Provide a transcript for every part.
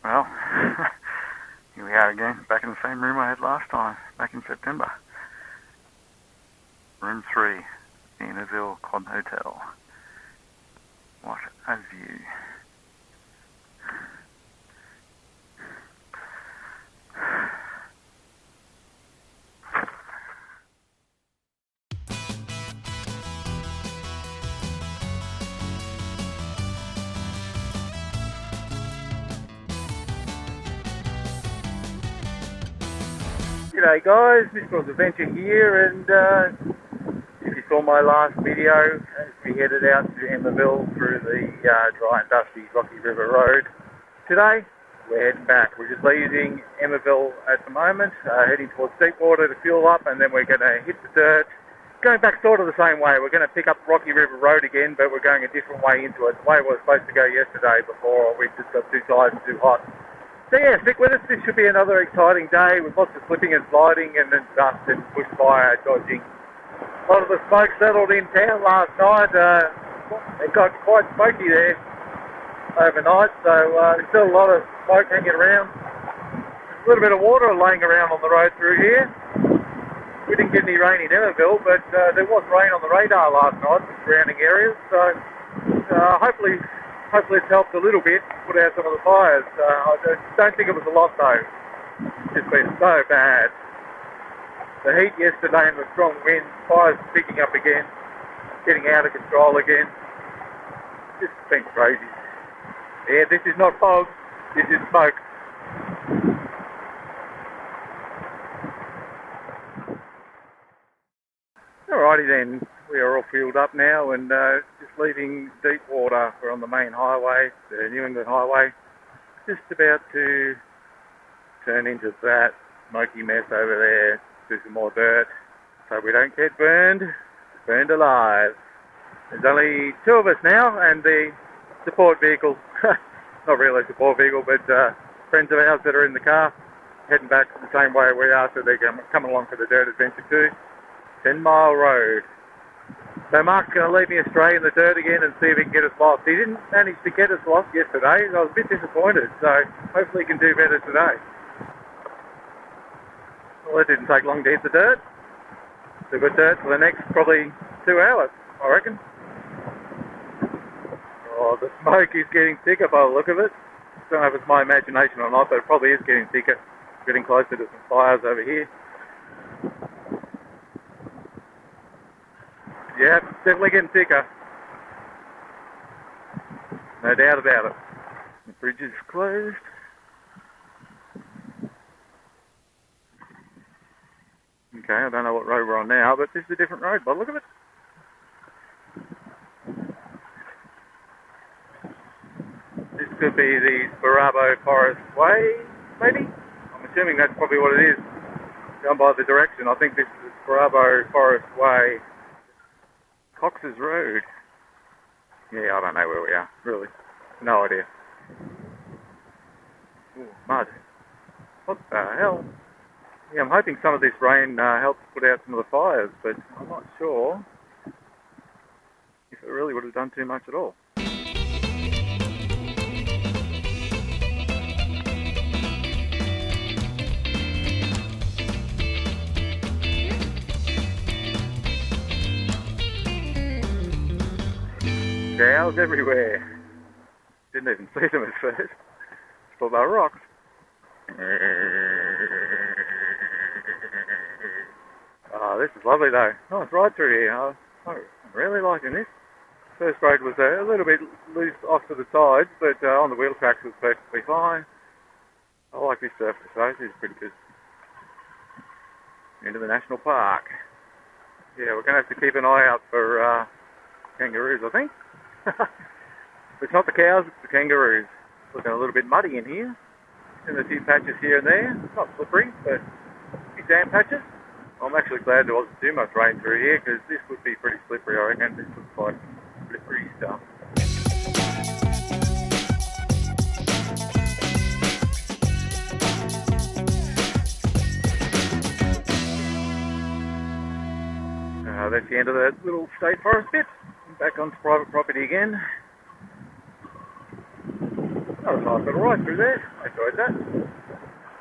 Well, here we are again, back in the same room I had last time, back in September. Room 3, the Emmaville Club Hotel. What a view. G'day guys, Mr. Adventure here, and if you saw my last video, as we headed out to Emmaville through the dry and dusty Rocky River Road, today we're heading back. We're just leaving Emmaville at the moment, heading towards Deepwater to fuel up, and then we're going to hit the dirt, going back sort of the same way. We're going to pick up Rocky River Road again, but we're going a different way into it, the way we were supposed to go yesterday before we just got too tired and too hot. So yeah, stick with us. This should be another exciting day with lots of slipping and sliding and then dust and bushfire dodging. A lot of the smoke settled in town last night. It got quite smoky there overnight, so there's still a lot of smoke hanging around. There's a little bit of water laying around on the road through here. We didn't get any rain in Emmaville, but there was rain on the radar last night in surrounding areas, so hopefully it's helped a little bit put out some of the fires. I don't think it was a lot though. It's just been so bad. The heat yesterday and the strong winds, fires picking up again, getting out of control again. It's just been crazy. Yeah, this is not fog, this is smoke. Alrighty then, we are all fueled up now and just leaving Deepwater. We're on the main highway, the New England Highway, just about to turn into that smoky mess over there, do some more dirt, so we don't get burned alive. There's only 2 of us now and the support vehicle, not really a support vehicle, but friends of ours that are in the car, heading back the same way we are, so they're coming along for the dirt adventure too. 10-mile road. So Mark's going to lead me astray in the dirt again and see if he can get us lost. He didn't manage to get us lost yesterday. I was a bit disappointed, so hopefully he can do better today. Well, it didn't take long to hit the dirt. Still got dirt for the next probably 2 hours, I reckon. Oh, the smoke is getting thicker by the look of it. I don't know if it's my imagination or not, but it probably is getting thicker. Getting closer to some fires over here. Yeah, it's definitely getting thicker. No doubt about it. The bridge is closed. Okay, I don't know what road we're on now, but this is a different road by the look of it. This could be the Sparabo Forest Way, maybe? I'm assuming that's probably what it is. Down by the direction, I think this is the Sparabo Forest Way. Cox's Road. Yeah, I don't know where we are, really. No idea. Ooh, mud. What the hell? Yeah, I'm hoping some of this rain helps put out some of the fires, but I'm not sure if it really would have done too much at all. Cows everywhere. Didn't even see them at first. Thought they were rocks. Oh, this is lovely though. Nice ride through here. I'm really liking this. First road was a little bit loose off to the sides, but on the wheel tracks was perfectly fine. I like this surface though. This is pretty good. Into the national park. Yeah, we're going to have to keep an eye out for kangaroos, I think. It's not the cows, it's the kangaroos. Looking a little bit muddy in here. In a few patches here and there. Not slippery, but a few sand patches. I'm actually glad there wasn't too much rain through here because this would be pretty slippery, I reckon. This looks like slippery stuff. That's the end of that little state forest bit. Back onto private property again. That was a nice little ride through there. I enjoyed that.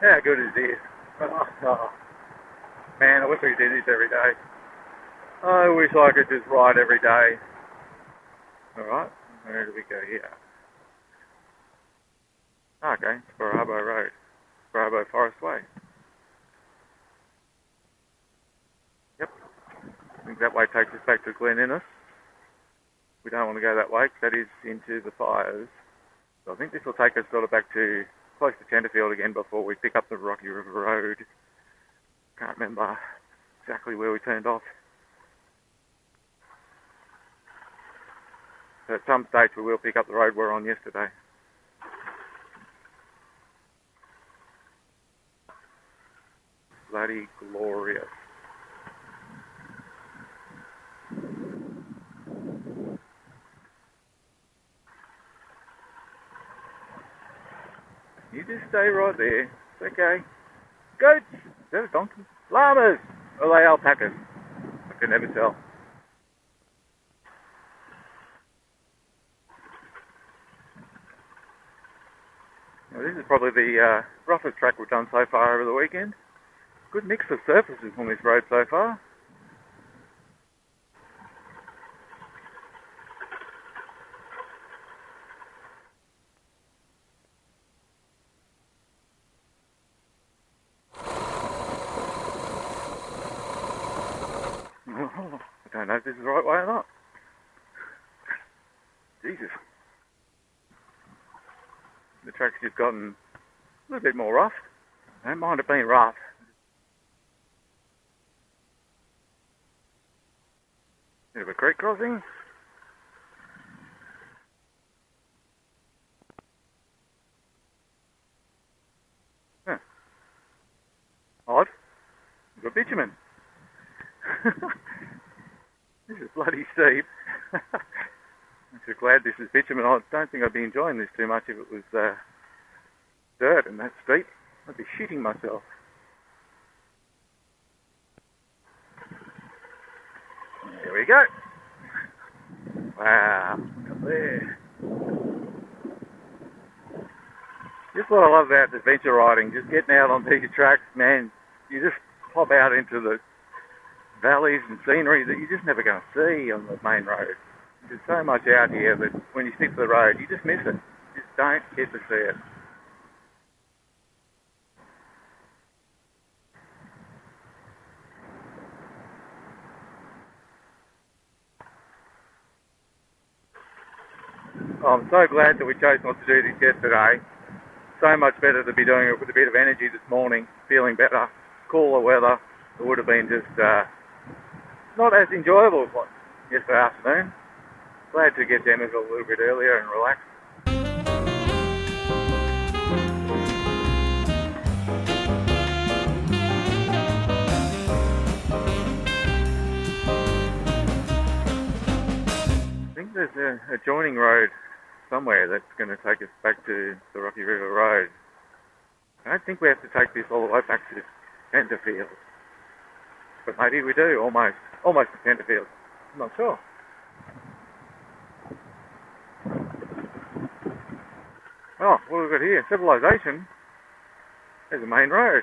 How good is this? Oh, man, I wish we did this every day. I wish I could just ride every day. Alright, where do we go here? Okay, Bravo Road. Bravo Forest Way. Yep. I think that way takes us back to Glen Innes. We don't want to go that way because that is into the fires. So I think this will take us sort of back to close to Tenterfield again before we pick up the Rocky River Road. Can't remember exactly where we turned off. So at some stage we will pick up the road we were on yesterday. Bloody glorious. You just stay right there. It's okay. Goats! Is that a donkey? Llamas! Or are they alpacas? I can never tell. Now, this is probably the roughest track we've done so far over the weekend. Good mix of surfaces on this road so far. I don't know if this is the right way or not. Jesus. The track's just gotten a little bit more rough. I don't mind it being rough. Bit of a creek crossing. Huh. Odd. We've got bitumen. This is bloody steep. I'm just glad this is bitumen. I don't think I'd be enjoying this too much if it was dirt and that steep. I'd be shitting myself. There we go. Wow, up there. Just what I love about adventure riding, just getting out on these tracks, man, you just pop out into the valleys and scenery that you're just never going to see on the main road. There's so much out here that when you stick to the road, you just miss it. You just don't get to see it. I'm so glad that we chose not to do this yesterday. So much better to be doing it with a bit of energy this morning, feeling better, cooler weather. It would have been just not as enjoyable as yesterday afternoon. Glad to get to Emmaville a little bit earlier and relax. I think there's a joining road somewhere that's going to take us back to the Rocky River Road. I don't think we have to take this all the way back to Tenterfield. But maybe we do, almost to Tenterfield. I'm not sure. Oh, what have we got here? Civilization. There's a main road.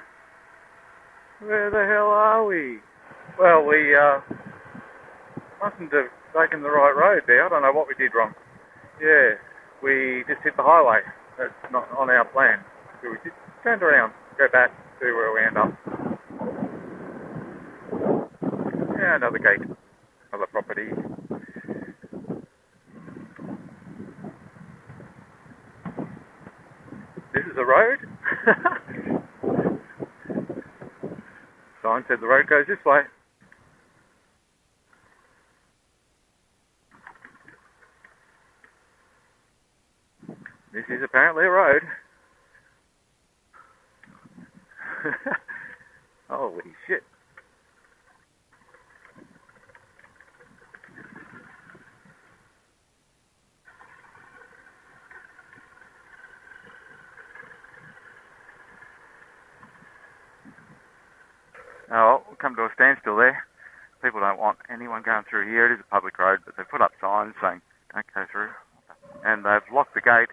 Where the hell are we? Well, we mustn't have taken the right road there. I don't know what we did wrong. Yeah, we just hit the highway. That's not on our plan. So we just turned around, go back, see where we end up. Yeah, another gate, another property. This is a road. Sign said the road goes this way. This is apparently a road. Holy shit. Oh, we'll come to a standstill there. People don't want anyone going through here. It is a public road, but they've put up signs saying, don't go through. And they've locked the gate.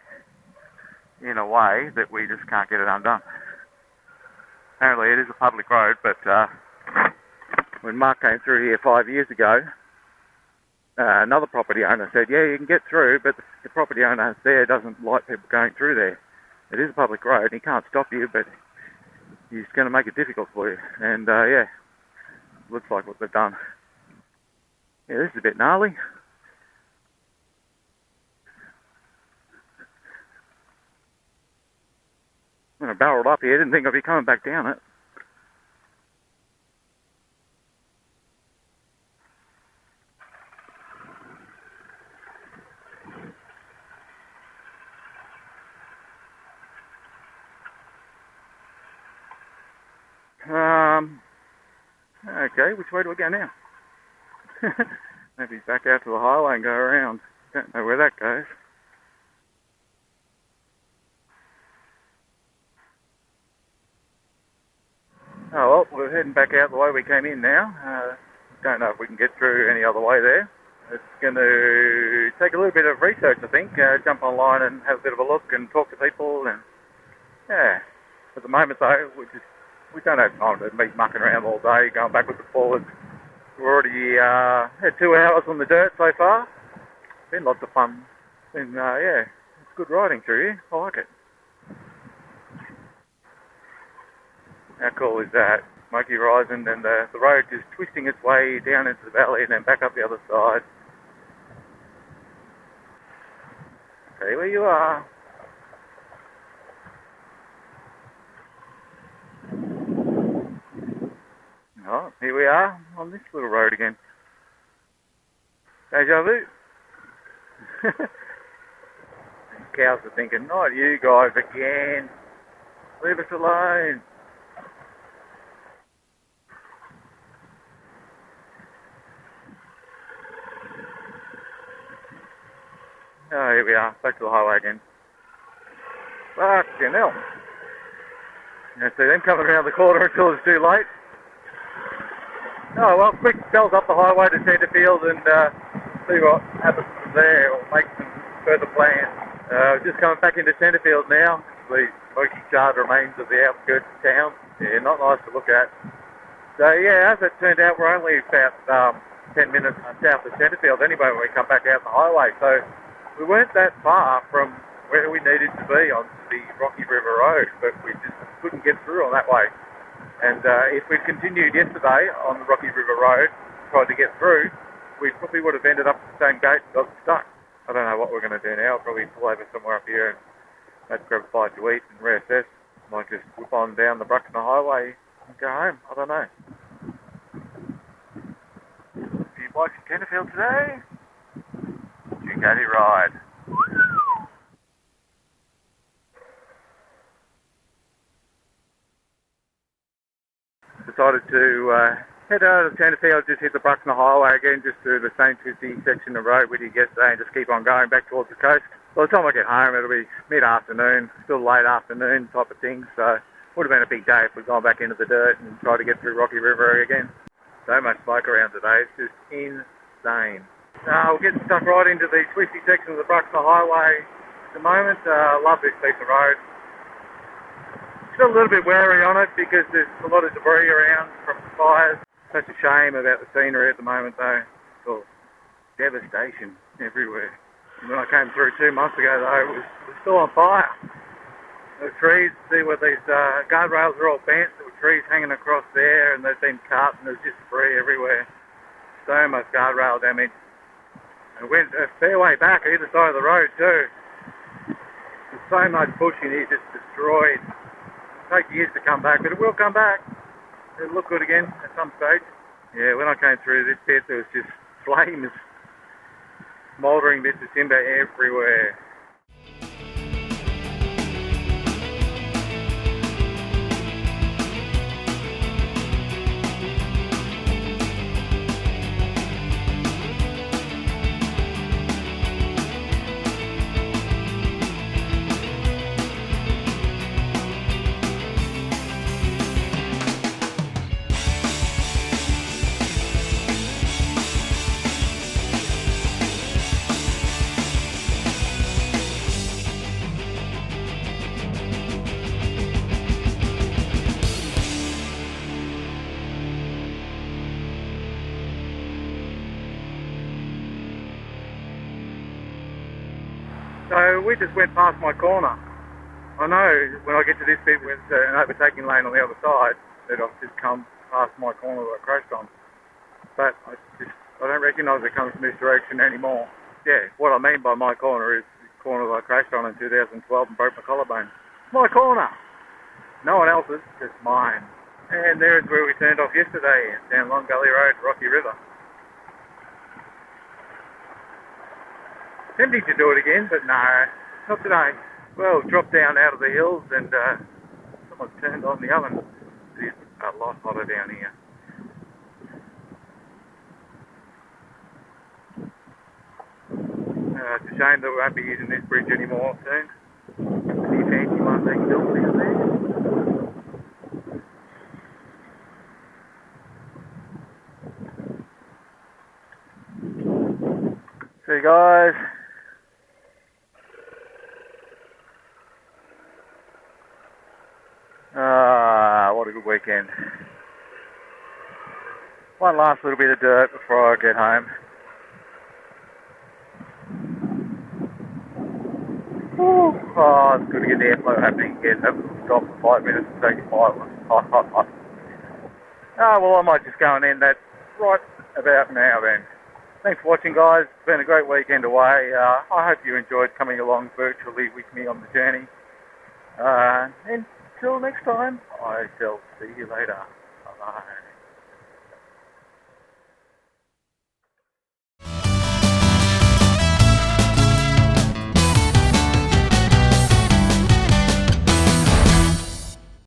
in a way that we just can't get it undone. Apparently it is a public road, but when Mark came through here 5 years ago, another property owner said, yeah, you can get through, but the property owner there doesn't like people going through there. It is a public road, he can't stop you, but he's going to make it difficult for you. And yeah, looks like what they've done. Yeah, this is a bit gnarly. When I barreled up here, didn't think I'd be coming back down it. Okay, which way do I go now? Maybe back out to the highway and go around. Don't know where that goes. Oh well, we're heading back out the way we came in now. Don't know if we can get through any other way there. It's going to take a little bit of research, I think. Jump online and have a bit of a look and talk to people. And yeah, at the moment though, we don't have time to be mucking around all day, going backwards and forwards. We've already had 2 hours on the dirt so far. Been lots of fun. Been yeah, it's good riding through here. I like it. How cool is that? Smoky Horizon, and the road just twisting its way down into the valley and then back up the other side. See where you are. Oh, here we are on this little road again. Deja vu. Cows are thinking, not you guys again. Leave us alone. Oh, here we are, back to the highway again. Fucking hell. You see them coming around the corner until it's too late. Oh, well, quick bells up the highway to Centrefield and see what happens from there, or make some further plans. Just coming back into Centrefield now. The smoky charred remains of the outskirts of town. Yeah, not nice to look at. So, yeah, as it turned out, we're only about 10 minutes south of Centrefield anyway when we come back out the highway. So we weren't that far from where we needed to be on the Rocky River Road, but we just couldn't get through on that way. And if we'd continued yesterday on the Rocky River Road, tried to get through, we probably would have ended up at the same gate and got stuck. I don't know what we're going to do now. I'll probably pull over somewhere up here and maybe grab a bite to eat and reassess. Might just whip on down the Bruckner Highway and go home. I don't know. A few bikes in Centrefield today. Ducati ride. Decided to head out of Centrefield, just hit the Bruckner Highway again, just through the same 50 section of road we did yesterday, and just keep on going back towards the coast. By the time I get home, it'll be mid-afternoon, still late afternoon type of thing, so would have been a big day if we'd gone back into the dirt and tried to get through Rocky River again. So much smoke around today, it's just insane. We're getting stuck right into the twisty section of the Bruckner Highway at the moment. Love this piece of road. Still a little bit wary on it because there's a lot of debris around from the fires. Such a shame about the scenery at the moment though. It's all devastation everywhere. And when I came through 2 months ago though, it was still on fire. The trees, see where these guardrails are all bent, there were trees hanging across there and they've been cut and there's just debris everywhere. So much guardrail damage. And went a fair way back either side of the road too. There's so much bush in here just destroyed. It'll take years to come back, but it will come back. It'll look good again at some stage. Yeah, when I came through this bit there was just flames, smouldering bits of timber everywhere. So we just went past my corner. I know when I get to this bit with an overtaking lane on the other side, that I've just come past my corner that I crashed on. But I don't recognise it coming from this direction anymore. Yeah, what I mean by my corner is the corner that I crashed on in 2012 and broke my collarbone. My corner! No one else's, just mine. And there's where we turned off yesterday, down Long Gully Road, Rocky River. Tempting to do it again, but no, not today. Well, dropped down out of the hills and someone's turned on the oven. It's a lot hotter down here. It's a shame that we won't be using this bridge anymore soon. Any fancy one being built down there. See you guys. What a good weekend. One last little bit of dirt before I get home. Oh, it's good to get the airflow happening again. Have a stop for 5 minutes and take a bite. Hot, hot, hot. Well, I might just go and end that right about now then. Thanks for watching, guys. It's been a great weekend away. I hope you enjoyed coming along virtually with me on the journey. Until next time, I shall see you later. Bye-bye.